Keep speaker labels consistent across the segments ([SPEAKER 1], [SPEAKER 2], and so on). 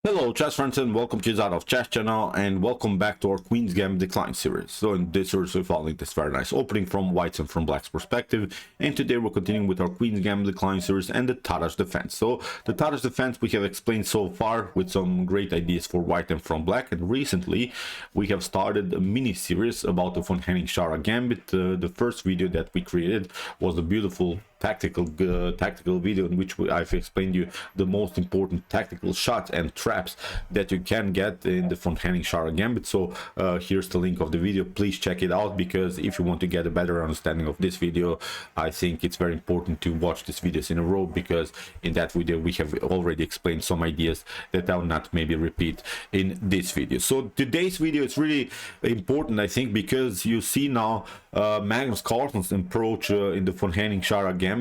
[SPEAKER 1] Hello chess friends and welcome to Zadov Chess channel and welcome back to our Queen's Gambit decline series. So in this series we're following this very nice opening from White's and from Black's perspective, and today we're continuing with our Queen's Gambit decline series and the Tarrasch Defense. So the Tarrasch Defense we have explained so far with some great ideas for White and from Black, and recently we have started a mini series about the von Hennig Schara Gambit. The first video that we created was a beautiful tactical video in which I've explained you the most important tactical shots and traps that you can get in the von Hennig Schara Gambit. So here's the link of the video. Please check it out, because if you want to get a better understanding of this video, I think it's very important to watch these videos in a row, because in that video we have already explained some ideas that I'll not maybe repeat in this video. So today's video is really important, I think, because you see now Magnus Carlsen's approach in the von Hennig Schara Gambit.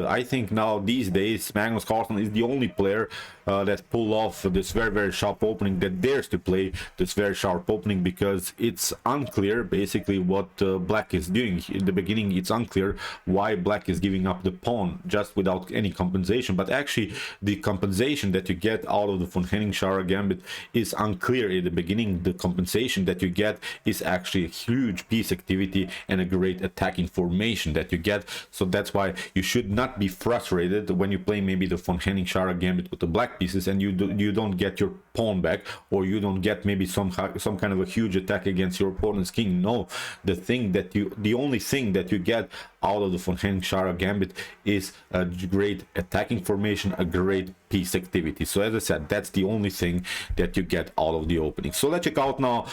[SPEAKER 1] I think now these days Magnus Carlsen is the only player that pull off this very sharp opening, that dares to play this very sharp opening, because it's unclear basically what Black is doing. In the beginning it's unclear why Black is giving up the pawn just without any compensation, but actually the compensation that you get out of the von Hennig Schara Gambit is unclear in the beginning. The compensation that you get is actually a huge piece activity and a great attacking formation that you get. So that's why you should not be frustrated when you play maybe the von Hennig Schara Gambit with the black pieces and you don't get your pawn back, or you don't get maybe some kind of a huge attack against your opponent's king. No, the only thing that you get out of the von Hennig Schara Gambit is a great attacking formation, a great piece activity. So as I said, that's the only thing that you get out of the opening. So let's check out now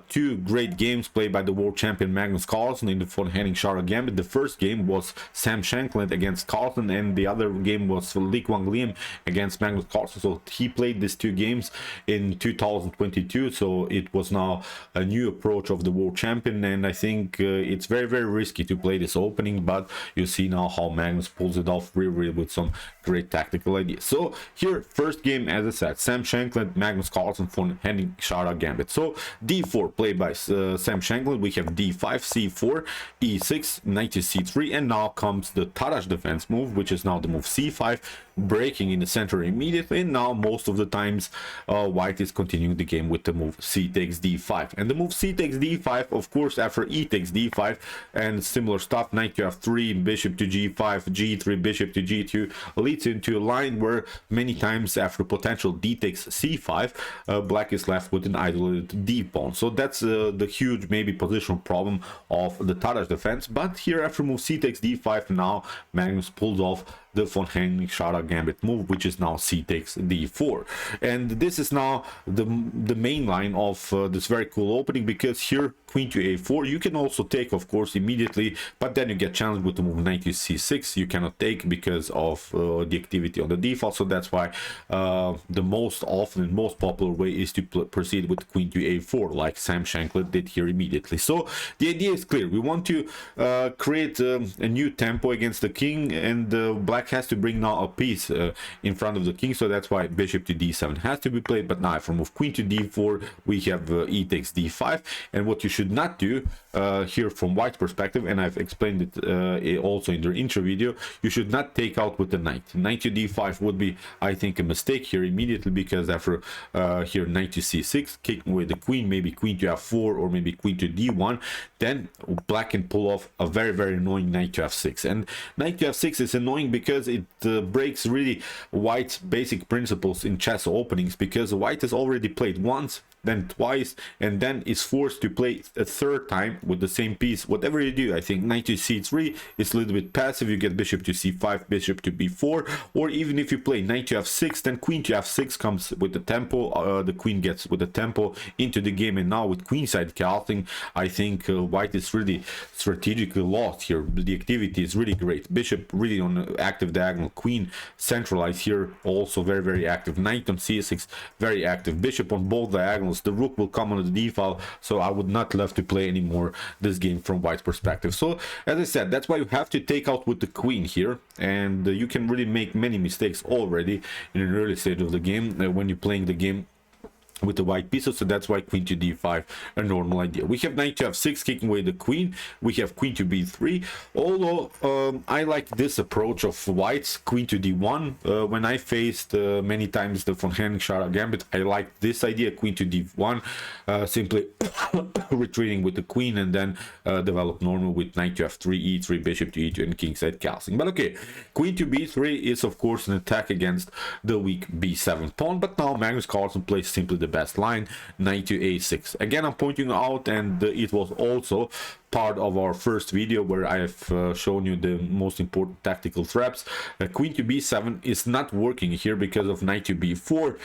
[SPEAKER 1] two great games played by the world champion Magnus Carlsen in the von Hennig Schara Gambit. The first game was Sam Shankland against Carlsen, and the other game was Li Guanglian against Magnus Carlsen. So he played these two games in 2022, so it was now a new approach of the world champion, and I think it's very risky to play this opening, but you see now how Magnus pulls it off really with some great tactical ideas. So here, first game, as I said, Sam Shankland, Magnus Carlsen von Hennig Schara Gambit. So d4 played by Sam Shankland. We have d5, c4, e6, knight to c3, and now comes the Tarrasch defense move, which is now the move c5, breaking in the center immediately. And now most of the times White is continuing the game with the move c takes d5, and the move c takes d5, of course, after e takes d5 and similar stuff, knight to f3, bishop to g5, g3, bishop to g2, leads into a line where many times after potential d takes c5 Black is left with an isolated d pawn. So that's the huge maybe positional problem of the Tarrasch defense. But here, after move c takes d5, now Magnus pulls off the von Hennig Schara Gambit move, which is now c takes d4, and this is now the main line of this very cool opening, because here queen to a4 you can also take, of course, immediately, but then you get challenged with the move knight to c6. You cannot take because of the activity on the d-file. So that's why the most often and most popular way is to proceed with queen to a4, like Sam Shankland did here immediately. So the idea is clear. We want to create a new tempo against the king, and Black has to bring now a piece in front of the king. So that's why bishop to d7 has to be played. But now if we move queen to d4, we have e takes d5, and what you should not do here from White's perspective, and I've explained it also in the intro video, you should not take out with the knight. Knight to d5 would be, I think, a mistake here immediately, because after here knight to c6, kicking with the queen, maybe queen to f4 or maybe queen to d1, then Black can pull off a very annoying knight to f6. And knight to f6 is annoying because it breaks really White's basic principles in chess openings, because White has already played once, then twice, and then is forced to play a third time with the same piece. Whatever you do, I think knight to c3 is a little bit passive. You get bishop to c5, bishop to b4, or even if you play knight to f6, then queen to f6 comes with the tempo. The queen gets with the tempo into the game, and now with queenside casting, I think White is really strategically lost here. The activity is really great. Bishop really on active diagonal, queen centralized here, also very active. Knight on c6, very active. Bishop on both diagonals. The rook will come on the d-file, so I would not love to play anymore this game from White's perspective. So as I said, that's why you have to take out with the queen here, and you can really make many mistakes already in an early stage of the game when you're playing the game with the white pieces, so that's why queen to d5 a normal idea. We have knight to f6 kicking away the queen. We have queen to b3, although I like this approach of white's queen to d1. When I faced many times the von Hennig Schara Gambit, I like this idea, queen to d1, simply retreating with the queen and then develop normal with knight to f3, e3, bishop to e2 and Qxd5 Kxh7. But okay, queen to b3 is of course an attack against the weak b7 pawn, but now Magnus Carlsen plays simply the best line, knight to a6. Again, I'm pointing out, and it was also part of our first video where I have shown you the most important tactical traps. Queen to b7 is not working here because of knight to b4,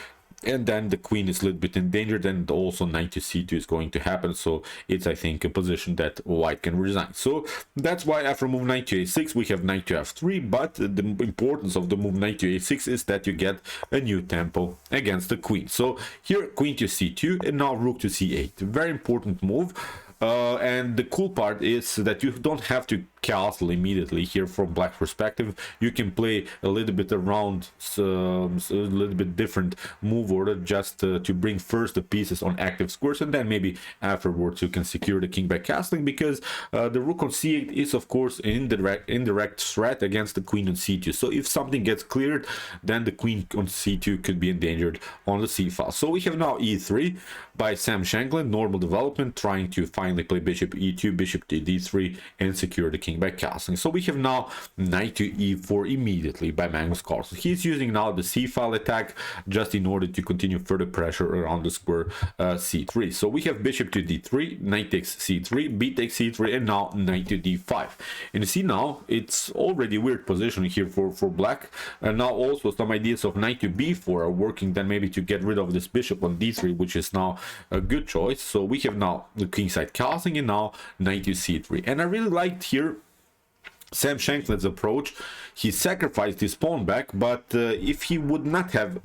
[SPEAKER 1] and then the queen is a little bit endangered, and also knight to c2 is going to happen. So it's, I think, a position that white can resign. So that's why after move knight to a6 we have knight to f3, but the importance of the move knight to a6 is that you get a new tempo against the queen. So here queen to c2 and now rook to c8, very important move. And the cool part is that you don't have to castle immediately here from black perspective. You can play a little bit around, a little bit different move order, just to bring first the pieces on active squares, and then maybe afterwards you can secure the king by castling, because the rook on c8 is of course an indirect threat against the queen on c2. So if something gets cleared, then the queen on c2 could be endangered on the c file. So we have now e3 by Sam Shankland, normal development, trying to finally play bishop e2, bishop to d3 and secure the king by castling. So we have now knight to e4 immediately by Magnus Carlsen. He's using now the c file attack just in order to continue further pressure around the square c3. So we have bishop to d3, knight takes c3, b takes c3, and now knight to d5. And you see now it's already weird position here for black, and now also some ideas of knight to b4 are working, then maybe to get rid of this bishop on d3, which is now a good choice. So we have now the kingside castling and now knight to c3. And I really liked here Sam Shankland's approach. He sacrificed his pawn back, but if he would not have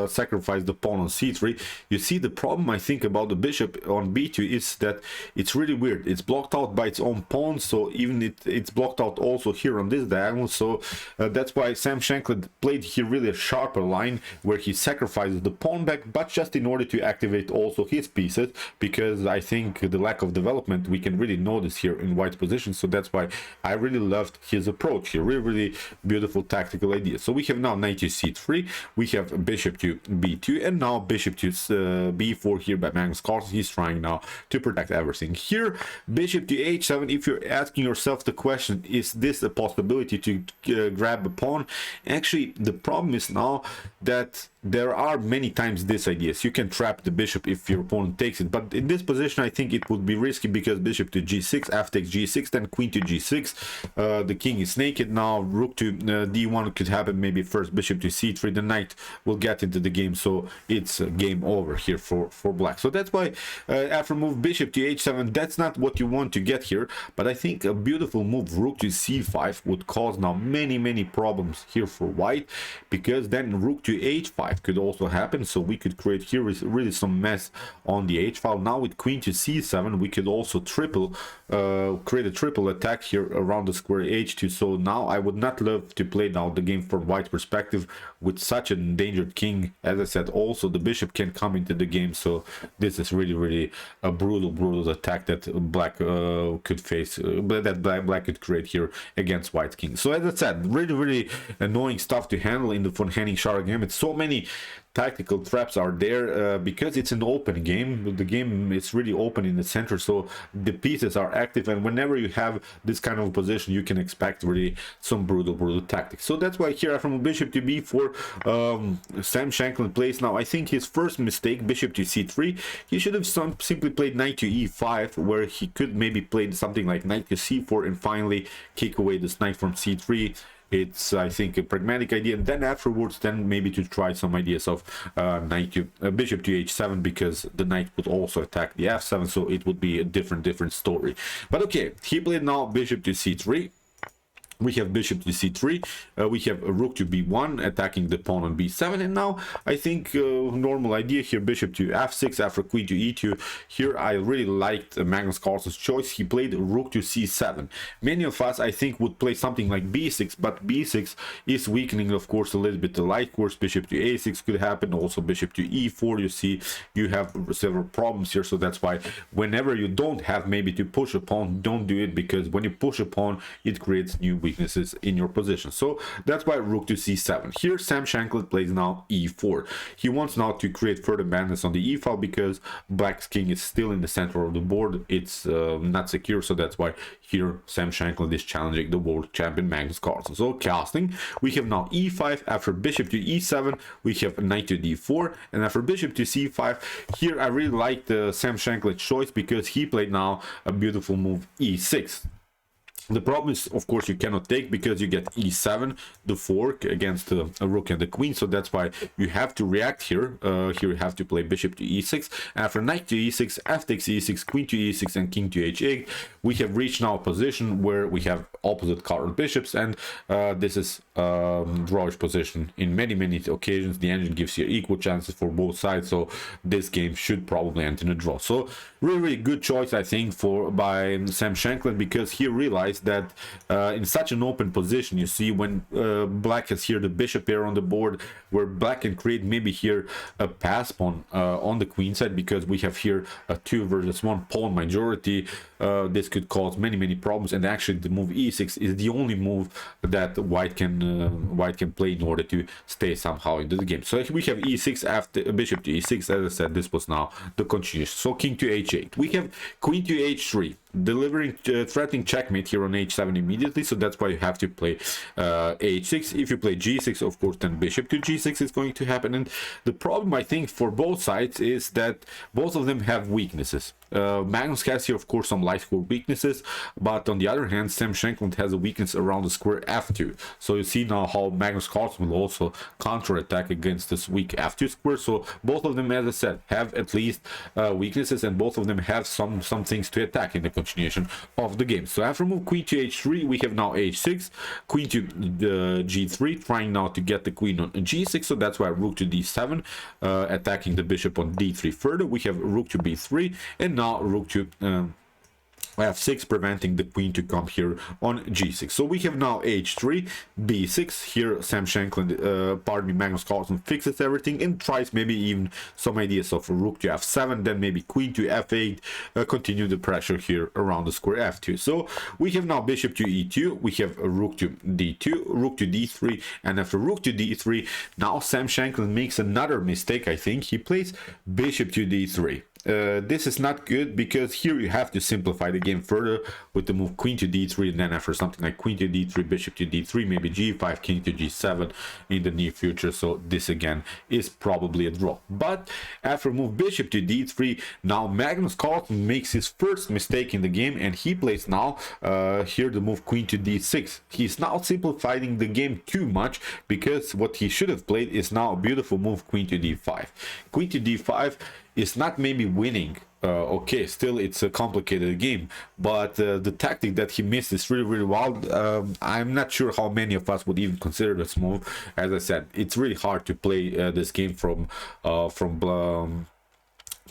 [SPEAKER 1] sacrificed the pawn on c3, you see the problem I think about the bishop on b2 is that it's really weird. It's blocked out by its own pawn, so even it's blocked out also here on this diagonal. So that's why Sam Shankland played here really a sharper line where he sacrifices the pawn back, but just in order to activate also his pieces, because I think the lack of development we can really notice here in white's position. So that's why I really loved his approach here. Really beautiful tactical idea. So we have now knight to c3, we have bishop to b2, and now bishop to b4 here by Magnus Carlsen. He's trying now to protect everything. Here bishop to h7, if you're asking yourself the question, is this a possibility to grab a pawn? Actually, the problem is now that there are many times these ideas. You can trap the bishop if your opponent takes it, but in this position I think it would be risky, because bishop to g6, f takes g6, then queen to g6, the king is naked. Now rook to d1 could happen, maybe first bishop to c3, the knight will get into the game, so it's game over here for black. So that's why after move bishop to h7, that's not what you want to get here, but I think a beautiful move rook to c5 would cause now many problems here for white, because then rook to h5 could also happen. So we could create here really some mess on the h file. Now with queen to c7 we could also create a triple attack here around the square h2. So now I would not love to play now the game from white perspective with such an endangered king. As I said, also the bishop can come into the game, so this is really a brutal attack that black could face, that black could create here against white's king. So as I said, really annoying stuff to handle in the von Hennig Schara Gambit. So many tactical traps are there because it's an open game. The game is really open in the center, so the pieces are active, and whenever you have this kind of position you can expect really some brutal tactics. So that's why here from bishop to b4 Sam Shankland plays now, I think, his first mistake, bishop to c3. He should have simply played knight to e5, where he could maybe play something like knight to c4 and finally kick away this knight from c3. It's, I think, a pragmatic idea, and then afterwards then maybe to try some ideas of bishop to h7, because the knight would also attack the f7, so it would be a different story. But okay, he played now bishop to c3. We have bishop to c3, we have rook to b1 attacking the pawn on b7, and now I think normal idea here, bishop to f6 after queen to e2. Here I really liked Magnus Carlsen's choice. He played rook to c7. Many of us I think would play something like b6, but b6 is weakening of course a little bit the light course. Bishop to a6 could happen, also bishop to e4. You see you have several problems here, so that's why whenever you don't have maybe to push a pawn, don't do it, because when you push a pawn it creates new weaknesses in your position. So that's why rook to c7. Here Sam Shankland plays now e4. He wants now to create further madness on the e file because black's king is still in the center of the board. It's not secure, so that's why here Sam Shankland is challenging the world champion Magnus Carlsen. So casting, we have now e5. After bishop to e7 we have knight to d4, and after bishop to c5, here I really like the Sam Shankland choice because he played now a beautiful move e6. The problem is, of course, you cannot take because you get e7, the fork against a rook and the queen. So that's why you have to react here. Here you have to play bishop to e6. After knight to e6, f takes e6, queen to e6, and king to h8. We have reached now a position where we have opposite colored bishops, and this is drawish position in many occasions. The engine gives you equal chances for both sides, so this game should probably end in a draw. So really good choice I think by Sam Shankland, because he realized that in such an open position, you see when black has here the bishop pair on the board, where black can create maybe here a pass pawn on the queen side, because we have here a 2 versus 1 pawn majority. This could cause many problems, and actually the move e6 is the only move that white can play in order to stay somehow into the game. So we have e6 after bishop to e6. As I said, this was now the continuation. So king to h8, we have queen to h3, delivering threatening checkmate here on h7 immediately. So that's why you have to play h6. If you play g6, of course, then bishop to g6 is going to happen. And the problem I think for both sides is that both of them have weaknesses. Magnus has here of course some light square weaknesses, but on the other hand Sam Shankland has a weakness around the square f2. So you see now how Magnus Carlsen will also counter attack against this weak f2 square. So both of them, as I said, have at least weaknesses, and both of them have some things to attack in the continuation of the game. So after move queen to h3, we have now h6, queen to g3, trying now to get the queen on g6. So that's why rook to d7, attacking the bishop on d3 further. We have rook to b3, and now rook to f6, preventing the queen to come here on g6. So we have now h3, b6. Here Sam Shankland, pardon me, Magnus Carlsen fixes everything and tries maybe even some ideas of rook to f7, then maybe queen to f8, continue the pressure here around the square f2. So we have now bishop to e2, we have a rook to d2, rook to d3, and after rook to d3, now Sam Shankland makes another mistake. I think he plays bishop to d3. This is not good, because here you have to simplify the game further with the move queen to d3, and then after something like queen to d3, bishop to d3, maybe g5, king to g7 in the near future. So this again is probably a draw. But after move bishop to d3, now Magnus Carlsen makes his first mistake in the game, and he plays now here the move queen to d6. He's now simplifying the game too much, because what he should have played is now a beautiful move queen to d5. Queen to d5 is not maybe winning. Okay, still it's a complicated game, but the tactic that he missed is really wild. I'm not sure how many of us would even consider this move. As I said, it's really hard to play this game from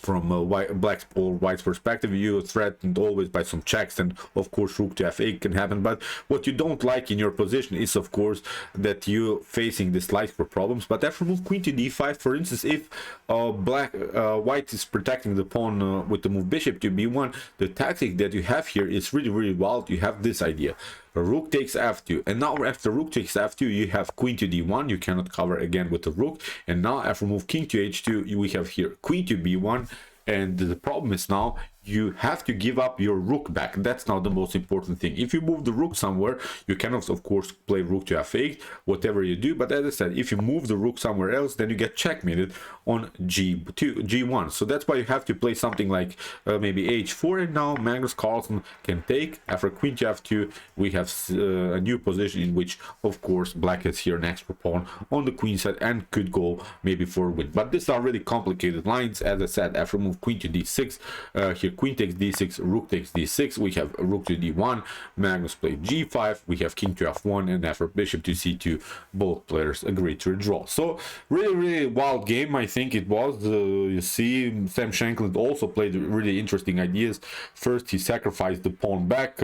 [SPEAKER 1] black's or white's perspective. You threatened always by some checks, and of course rook to f8 can happen. But what you don't like in your position is of course that you're facing this light for problems. But after move queen to d5, for instance, if white is protecting the pawn with the move bishop to b1, the tactic that you have here is really wild. You have this idea: rook takes f2, and now after rook takes f2 you have queen to d1. You cannot cover again with the rook, and now after move king to h2 we have here queen to b1. And the problem is now you have to give up your rook back. That's now the most important thing. If you move the rook somewhere, you cannot of course play rook to f8, whatever you do. But as I said, if you move the rook somewhere else, then you get checkmated on g1. So that's why you have to play something like maybe h4, and now Magnus Carlsen can take. After queen to f2 we have a new position in which of course black has here an extra pawn on the queen side and could go maybe for a win. But these are really complicated lines. As I said, after move queen to d6, here queen takes d6, rook takes d6, we have rook to d1, Magnus played g5, we have king to f1, and after bishop to c2, both players agreed to a draw. So really wild game, I think it was. You see, Sam Shankland also played really interesting ideas. First he sacrificed the pawn back,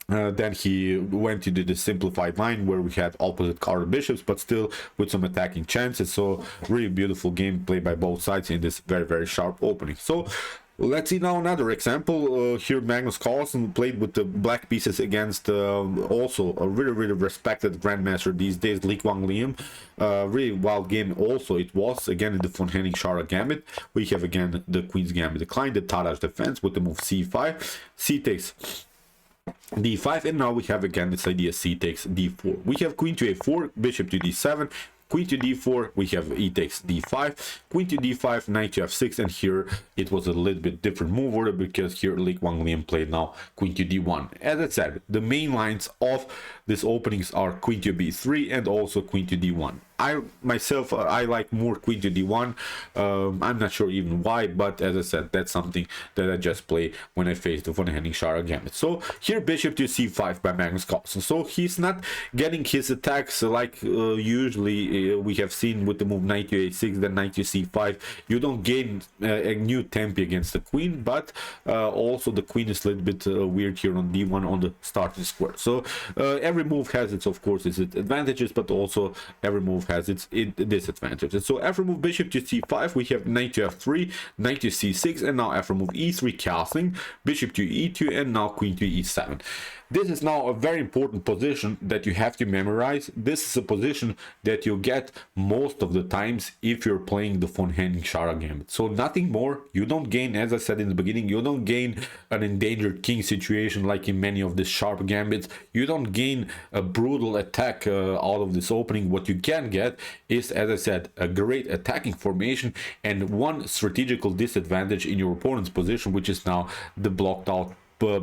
[SPEAKER 1] then he went to the simplified line where we had opposite colored bishops, but still with some attacking chances. So really beautiful game played by both sides in this very sharp opening. So let's see now another example. Here Magnus Carlsen played with the black pieces against also a really respected grandmaster these days, Hennig Liam. Really wild game also it was, again in the Hennig Schara Gambit. We have again the Queen's Gambit decline, the Tarrasch defense with the move c5, c takes d5, and now we have again this idea c takes d4. We have queen to a4, bishop to d7, queen to d4, we have e takes d5, queen to d5, knight to f6, and here it was a little bit different move order because here Hennig Liam played now queen to d1. As I said, the main lines of these openings are queen to b3 and also queen to d1. I myself, I like more queen to d1. I'm not sure even why, but as I said, that's something that I just play when I face the Hennig Schara Gambit. So here bishop to c5 by Magnus Carlsen. So he's not getting his attacks like usually we have seen with the move knight to a6, then knight to c5. You don't gain a new tempo against the queen, but also the queen is a little bit weird here on d1 on the starting square. So every move has its, of course, its advantages, but also every move has its disadvantages. So after move bishop to c5, we have knight to f3, knight to c6, and now after move e3 castling, bishop to e2, and now queen to e7. This is now a very important position that you have to memorize. This is a position that you get most of the times if you're playing the Hennig Schara Gambit. So nothing more. You don't gain, as I said in the beginning, you don't gain an endangered king situation like in many of the sharp gambits. You don't gain a brutal attack out of this opening. What you can get is, as I said, a great attacking formation and one strategical disadvantage in your opponent's position, which is now the blocked out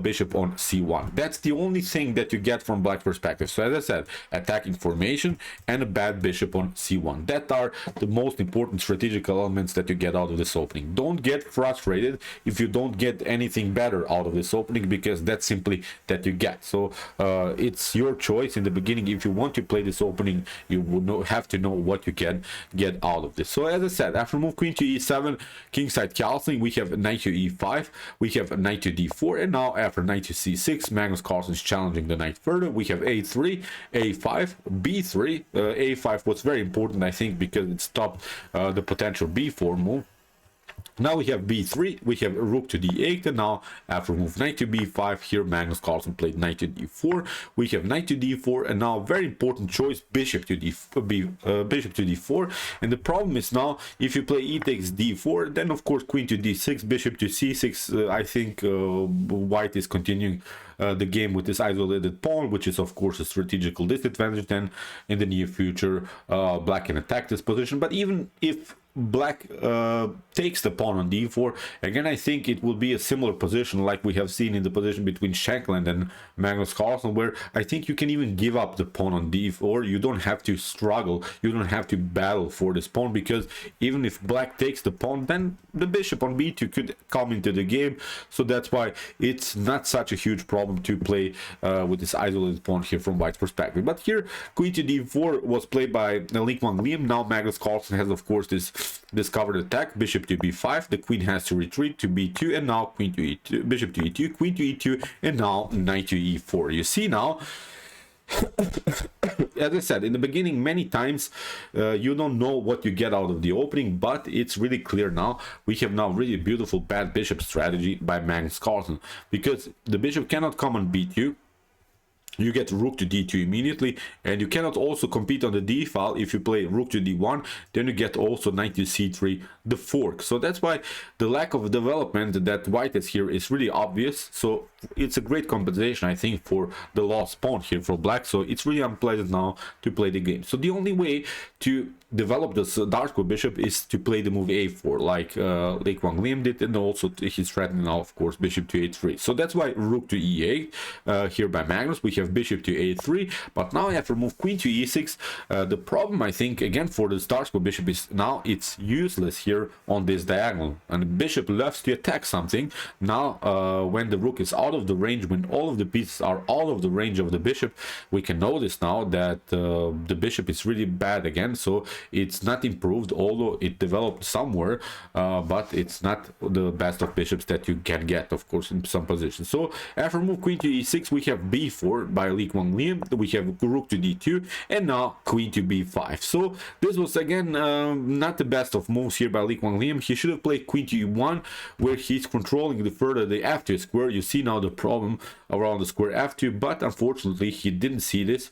[SPEAKER 1] bishop on c1. That's the only thing that you get from black perspective. So as I said, attacking formation and a bad bishop on c1. That are the most important strategical elements that you get out of this opening. Don't get frustrated if you don't get anything better out of this opening, because that's simply that you get. So it's your choice in the beginning. If you want to play this opening, you would have to know what you can get out of this. So as I said, after move queen to e7, kingside castling, we have knight to e5, we have knight to d4, and now after knight to c6, Magnus Carlsen is challenging the knight further. We have a3, a5, b3. A5 was very important, I think, because it stopped the potential b4 move. Now we have b3, we have rook to d8, and now after move knight to b5, here Magnus Carlsen played knight to d4. We have knight to d4, and now very important choice, bishop to d4. And the problem is now, if you play e takes d4, then of course queen to d6, bishop to c6. I think white is continuing the game with this isolated pawn, which is of course a strategical disadvantage. Then in the near future, black can attack this position. But even if black takes the pawn on d4, again I think it will be a similar position like we have seen in the position between Shankland and Magnus Carlsen, where I think you can even give up the pawn on d4. You don't have to struggle, you don't have to battle for this pawn, because even if black takes the pawn, then the bishop on b2 could come into the game. So that's why it's not such a huge problem to play with this isolated pawn here from white's perspective. But here queen to d4 was played by Hennig Liam. Now Magnus Carlsen has of course this discovered attack, bishop to b5, the queen has to retreat to b2, and now queen to e2, bishop to e2, queen to e2, and now knight to e4. You see now, as I said in the beginning, many times you don't know what you get out of the opening, but it's really clear now. We have now really beautiful bad bishop strategy by Magnus Carlsen, because the bishop cannot come on b2. You get rook to d2 immediately, and you cannot also compete on the d file. If you play rook to d1, then you get also knight to c3, the fork. So that's why the lack of development that white has here is really obvious. So it's a great compensation, I think, for the lost pawn here for black. So it's really unpleasant now to play the game. So the only way to develop this dark square bishop is to play the move a4, like Lee Kwang Lim did, and also he's threatening now, of course, bishop to a3. So that's why rook to e8 here by Magnus. We have bishop to a3, but now I have to remove queen to e6. The problem, I think, again for this dark square bishop is now it's useless here on this diagonal, and the bishop loves to attack something. Now when the rook is out of the range, when all of the pieces are out of the range of the bishop, we can notice now that the bishop is really bad again. So it's not improved, although it developed somewhere, but it's not the best of bishops that you can get, of course, in some positions. So after move queen to e6, we have b4 by Lee Kwang Lim, we have rook to d2, and now queen to b5. So this was again not the best of moves here by Lee Kwang Lim. He should have played queen to e1, where he's controlling the further the f2 square. You see now the problem around the square f2, but unfortunately he didn't see this.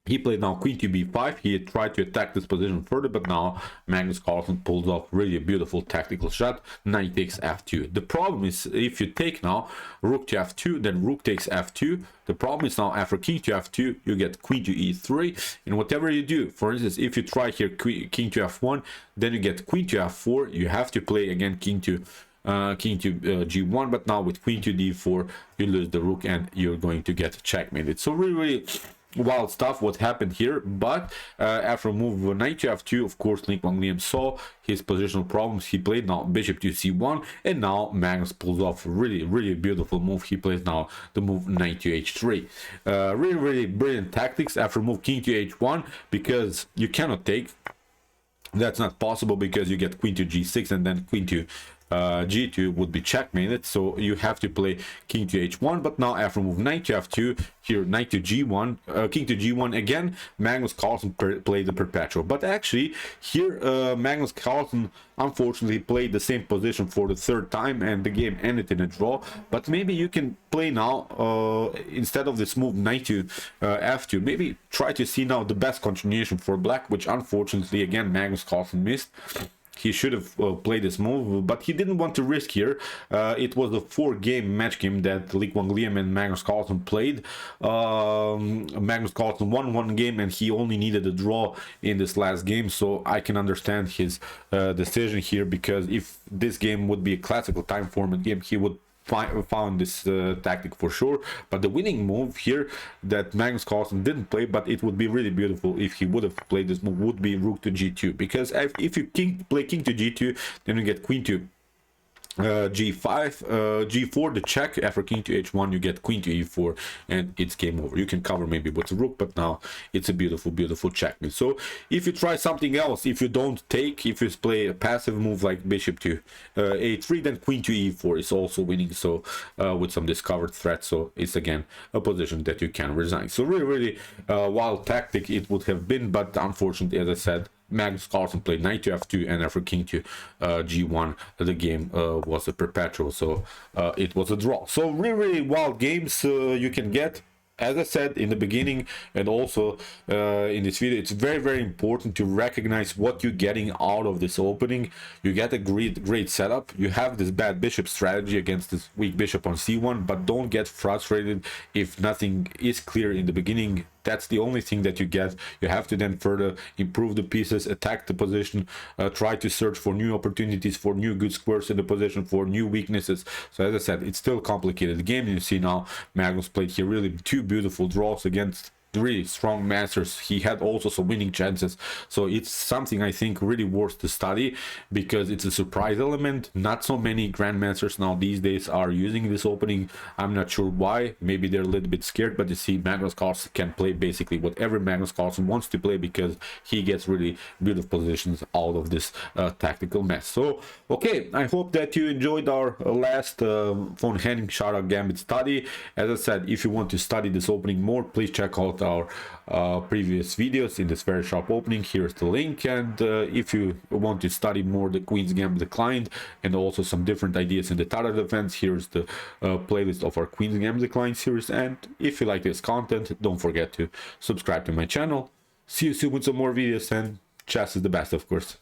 [SPEAKER 1] He played now queen to b5. He tried to attack this position further, but now Magnus Carlsen pulls off really a beautiful tactical shot. Now he takes f2. The problem is if you take now rook to f2, then rook takes f2. The problem is now after king to f2, you get queen to e3. And whatever you do, for instance, if you try here king to f1, then you get queen to f4. You have to play again king to g1, but now with queen to d4, you lose the rook and you're going to get checkmated. So really wild stuff what happened here. But after move knight to f2, of course, Lee Kwang Lim saw his positional problems. He played now bishop to c1, and now Magnus pulls off really beautiful move. He plays now the move knight to h3. Really brilliant tactics. After move king to h1, because you cannot take, that's not possible, because you get queen to g6 and then queen to g2 would be checkmated. So you have to play king to h1. But now after move knight to f2, here knight to g1, king to g1 again, Magnus Carlsen played the perpetual. But actually here Magnus Carlsen unfortunately played the same position for the third time, and the game ended in a draw. But maybe you can play now instead of this move knight to f2, maybe try to see now the best continuation for black, which unfortunately again Magnus Carlsen missed. He should have played this move, but he didn't want to risk here. It was a 4-game match game that Lee Kwang Lim and Magnus Carlsen played. Magnus Carlsen won one game, and he only needed a draw in this last game. So I can understand his decision here, because if this game would be a classical time format game, he would found this tactic for sure. But the winning move here that Magnus Carlsen didn't play, but it would be really beautiful if he would have played this move, would be rook to g2, because if you play king to g2, then you get queen to g5, g4 the check. After king to h1, you get queen to e4, and it's game over. You can cover maybe with a rook, but now it's a beautiful checkmate. So if you try something else, if you don't take, if you play a passive move like bishop to a3, then queen to e4 is also winning, so with some discovered threat. So it's again a position that you can resign. So really wild tactic it would have been, but unfortunately, as I said, Magnus Carlsen played knight to f2, and after king to g1, the game was a perpetual, so it was a draw. So really wild games you can get. As I said in the beginning, and also in this video, it's very important to recognize what you're getting out of this opening. You get a great setup. You have this bad bishop strategy against this weak bishop on c1, but don't get frustrated if nothing is clear in the beginning. That's the only thing that you get. You have to then further improve the pieces, attack the position, try to search for new opportunities, for new good squares in the position, for new weaknesses. So as I said, it's still a complicated game. You see now Magnus played here really two beautiful draws against really strong masters. He had also some winning chances, so it's something I think really worth to study, because it's a surprise element. Not so many grandmasters now these days are using this opening. I'm not sure why. Maybe they're a little bit scared, but you see Magnus Carlsen can play basically whatever Magnus Carlsen wants to play, because he gets really beautiful positions out of this tactical mess. So okay, I hope that you enjoyed our last von Hennig Schara Gambit study. As I said, if you want to study this opening more, please check out our previous videos in this very sharp opening. Here's the link. And if you want to study more the Queen's Gambit Declined and also some different ideas in the Tata defense, here's the playlist of our Queen's Gambit Declined series. And if you like this content, don't forget to subscribe to my channel. See you soon with some more videos, and chess is the best, of course.